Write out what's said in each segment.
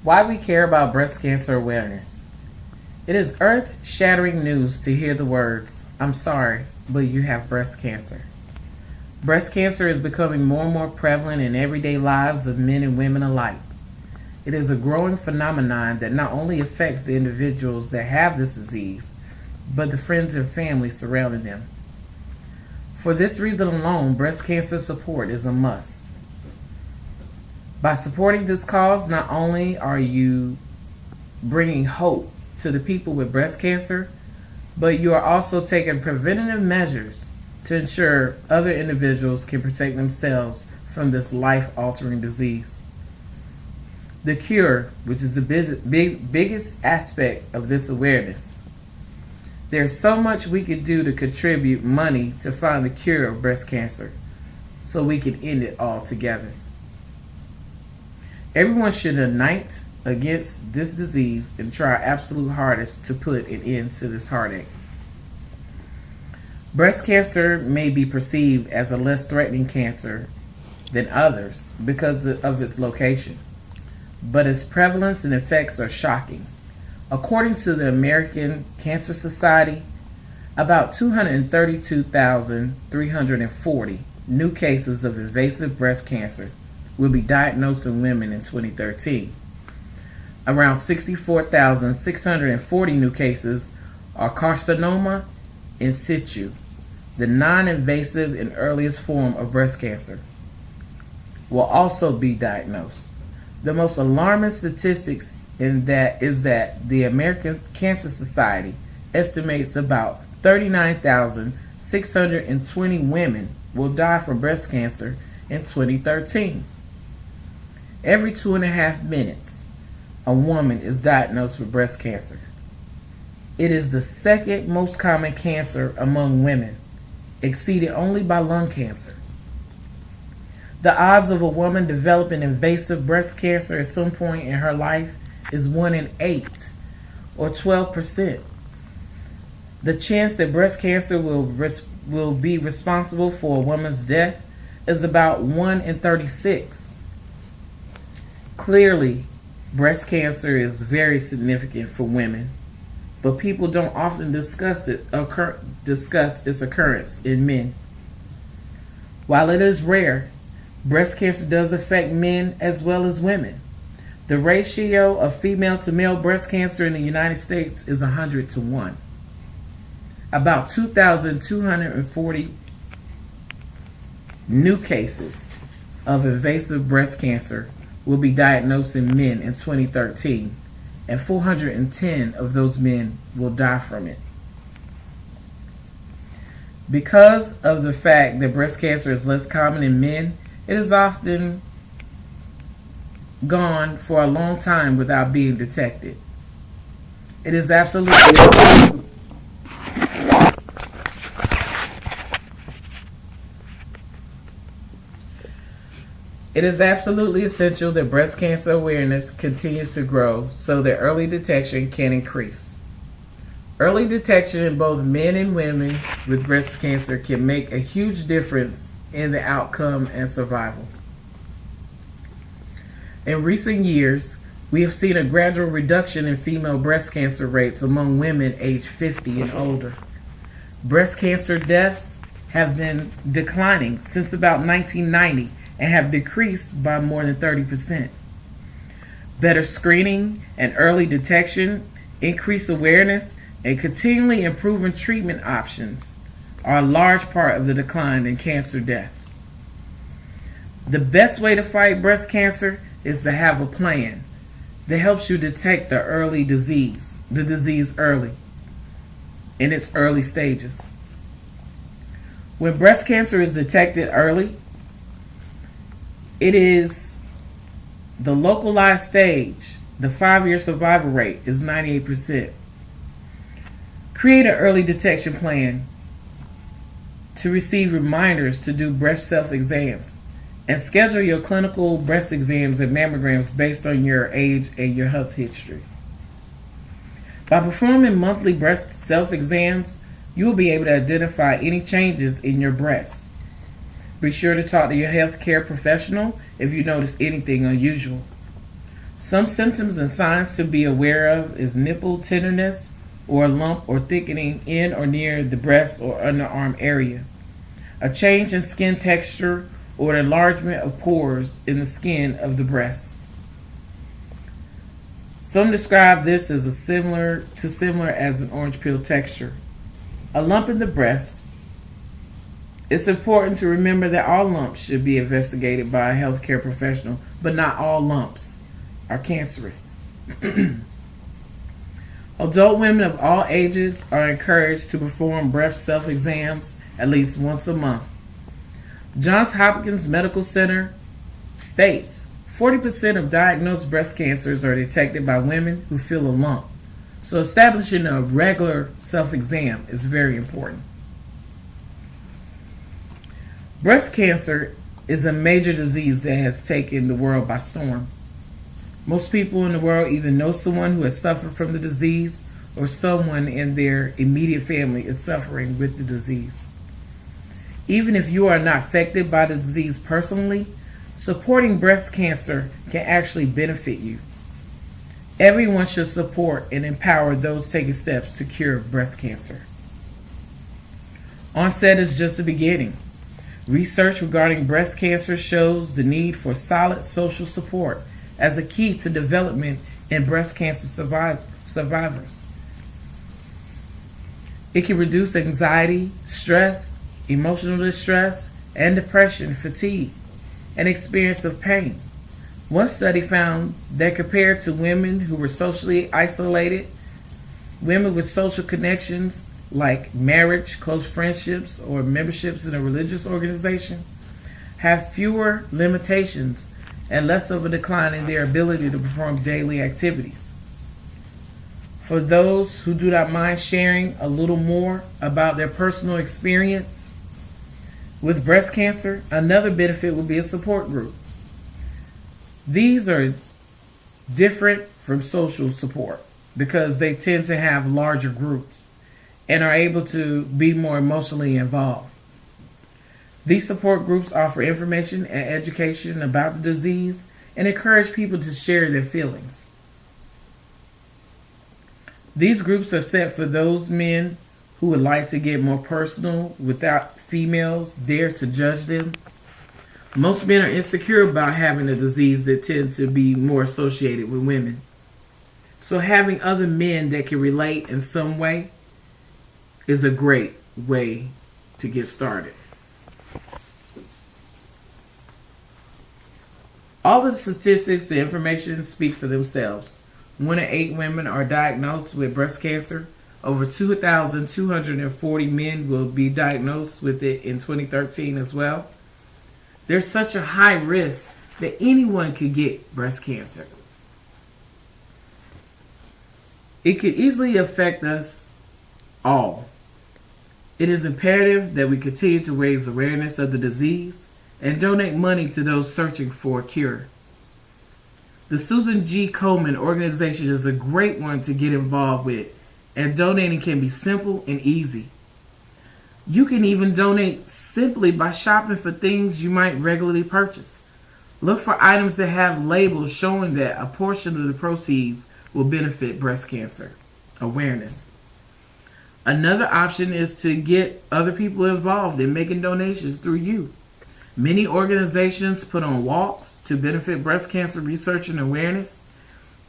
Why we care about breast cancer awareness. It is earth-shattering news to hear the words, "I'm sorry, but you have breast cancer." Breast cancer is becoming more and more prevalent in everyday lives of men and women alike. It is a growing phenomenon that not only affects the individuals that have this disease, but the friends and family surrounding them. For this reason alone, breast cancer support is a must. By supporting this cause, not only are you bringing hope to the people with breast cancer, but you are also taking preventative measures to ensure other individuals can protect themselves from this life-altering disease. The cure, which is the biggest aspect of this awareness. There's so much we could do to contribute money to find the cure of breast cancer so we can end it all together. Everyone should unite against this disease and try our absolute hardest to put an end to this heartache. Breast cancer may be perceived as a less threatening cancer than others because of its location, but its prevalence and effects are shocking. According to the American Cancer Society, about 232,340 new cases of invasive breast cancer will be diagnosed in women in 2013. Around 64,640 new cases are carcinoma in situ, the non-invasive and earliest form of breast cancer, will also be diagnosed. The most alarming statistics in that is that the American Cancer Society estimates about 39,620 women will die from breast cancer in 2013. Every 2.5 minutes, a woman is diagnosed with breast cancer. It is the second most common cancer among women, exceeded only by lung cancer. The odds of a woman developing invasive breast cancer at some point in her life is 1 in 8, or 12%. The chance that breast cancer will be responsible for a woman's death is about 1 in 36. Clearly, breast cancer is very significant for women, but people don't often discuss its occurrence in men. While it is rare, breast cancer does affect men as well as women. The ratio of female to male breast cancer in the United States is 100 to 1. About 2,240 new cases of invasive breast cancer will be diagnosed in men in 2013, and 410 of those men will die from it. Because of the fact that breast cancer is less common in men, it is often gone for a long time without being detected. It is absolutely essential that breast cancer awareness continues to grow so that early detection can increase. Early detection in both men and women with breast cancer can make a huge difference in the outcome and survival. In recent years, we have seen a gradual reduction in female breast cancer rates among women aged 50 and older. Breast cancer deaths have been declining since about 1990 and have decreased by more than 30%. Better screening and early detection, increased awareness, and continually improving treatment options are a large part of the decline in cancer deaths. The best way to fight breast cancer is to have a plan that helps you detect the disease early, in its early stages. When breast cancer is detected early, it is the localized stage. The 5-year survival rate is 98%. Create an early detection plan to receive reminders to do breast self-exams, and schedule your clinical breast exams and mammograms based on your age and your health history. By performing monthly breast self-exams, you will be able to identify any changes in your breast. Be sure to talk to your healthcare professional if you notice anything unusual. Some symptoms and signs to be aware of is nipple tenderness or a lump or thickening in or near the breast or underarm area, a change in skin texture or an enlargement of pores in the skin of the breast. Some describe this as similar as an orange peel texture. A lump in the breast. It's important to remember that all lumps should be investigated by a healthcare professional, but not all lumps are cancerous. Adult women of all ages are encouraged to perform breast self-exams at least once a month. Johns Hopkins Medical Center states 40% of diagnosed breast cancers are detected by women who feel a lump. So establishing a regular self-exam is very important. Breast cancer is a major disease that has taken the world by storm. Most people in the world either know someone who has suffered from the disease or someone in their immediate family is suffering with the disease. Even if you are not affected by the disease personally, supporting breast cancer can actually benefit you. Everyone should support and empower those taking steps to cure breast cancer. Onset is just the beginning. Research regarding breast cancer shows the need for solid social support as a key to development in breast cancer survivors. It can reduce anxiety, stress, emotional distress, and depression, fatigue, and experience of pain. One study found that compared to women who were socially isolated, women with social connections like marriage, close friendships, or memberships in a religious organization have fewer limitations and less of a decline in their ability to perform daily activities. For those who do not mind sharing a little more about their personal experience with breast cancer, another benefit would be a support group. These are different from social support because they tend to have larger groups and are able to be more emotionally involved. These support groups offer information and education about the disease and encourage people to share their feelings. These groups are set for those men who would like to get more personal without females dare to judge them. Most men are insecure about having a disease that tend to be more associated with women. So having other men that can relate in some way is a great way to get started. All of the statistics and information speak for themselves. 1 in 8 women are diagnosed with breast cancer. Over 2,240 men will be diagnosed with it in 2013 as well. There's such a high risk that anyone could get breast cancer. It could easily affect us all. It is imperative that we continue to raise awareness of the disease and donate money to those searching for a cure. The Susan G. Komen organization is a great one to get involved with, and donating can be simple and easy. You can even donate simply by shopping for things you might regularly purchase. Look for items that have labels showing that a portion of the proceeds will benefit breast cancer awareness. Another option is to get other people involved in making donations through you. Many organizations put on walks to benefit breast cancer research and awareness.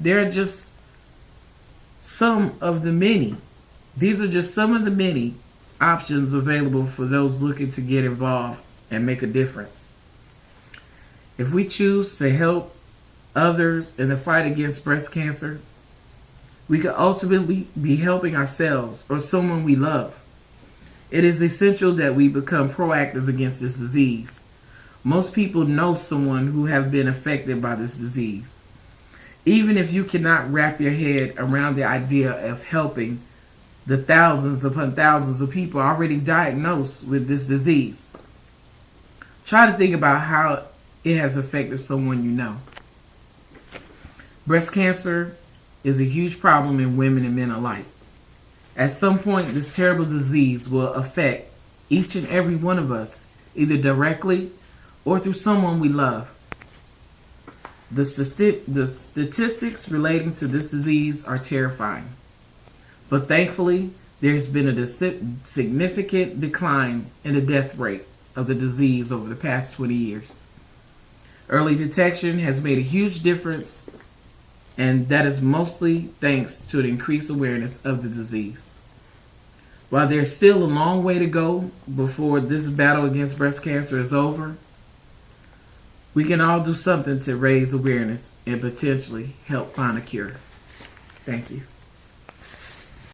There are just some of the many. These are just some of the many options available for those looking to get involved and make a difference. If we choose to help others in the fight against breast cancer, we could ultimately be helping ourselves or someone we love. It is essential that we become proactive against this disease. Most people know someone who have been affected by this disease. Even if you cannot wrap your head around the idea of helping the thousands upon thousands of people already diagnosed with this disease, try to think about how it has affected someone you know. Breast cancer is a huge problem in women and men alike. At some point, this terrible disease will affect each and every one of us, either directly or through someone we love. The statistics relating to this disease are terrifying, but thankfully, there's been a significant decline in the death rate of the disease over the past 20 years. Early detection has made a huge difference, and that is mostly thanks to an increased awareness of the disease. While there's still a long way to go before this battle against breast cancer is over, we can all do something to raise awareness and potentially help find a cure. Thank you.